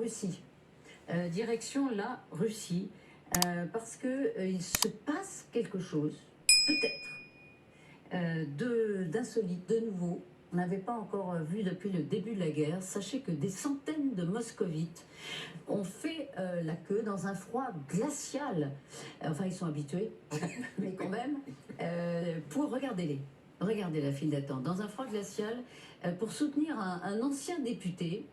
Russie. Direction la Russie, parce qu'il se passe quelque chose, peut-être, d'insolite, de nouveau. On n'avait pas encore vu depuis le début de la guerre. Sachez que des centaines de moscovites ont fait la queue dans un froid glacial. Enfin, ils sont habitués, mais quand même, pour regardez la file d'attente, dans un froid glacial, pour soutenir un ancien député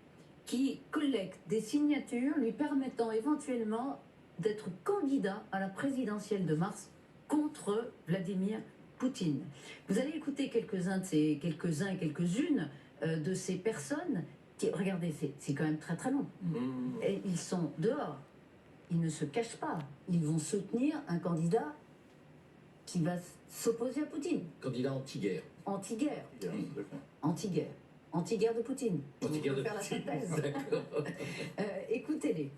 qui collecte des signatures lui permettant éventuellement d'être candidat à la présidentielle de mars contre Vladimir Poutine. Vous allez écouter quelques-uns et quelques-unes de ces personnes qui, regardez, c'est quand même très très long. Et ils sont dehors, ils ne se cachent pas, ils vont soutenir un candidat qui va s'opposer à Poutine. Candidat anti-guerre. Anti-guerre. Anti-guerre. Anti-guerre de Poutine. Anti-guerre de faire la Poutine. synthèse. Écoutez-les.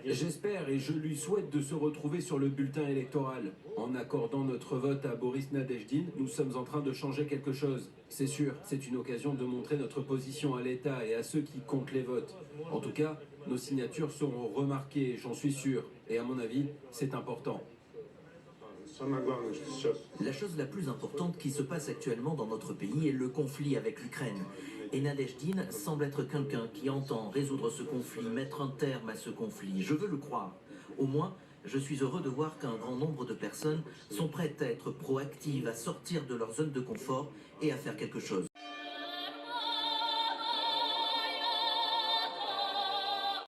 J'espère et je lui souhaite de se retrouver sur le bulletin électoral. En accordant notre vote à Boris Nadezhdin, nous sommes en train de changer quelque chose. C'est sûr, c'est une occasion de montrer notre position à l'État et à ceux qui comptent les votes. En tout cas, nos signatures seront remarquées, j'en suis sûr. Et à mon avis, c'est important. La chose la plus importante qui se passe actuellement dans notre pays est le conflit avec l'Ukraine. Et Nadezhdin semble être quelqu'un qui entend résoudre ce conflit, mettre un terme à ce conflit. Je veux le croire. Au moins, je suis heureux de voir qu'un grand nombre de personnes sont prêtes à être proactives, à sortir de leur zone de confort et à faire quelque chose.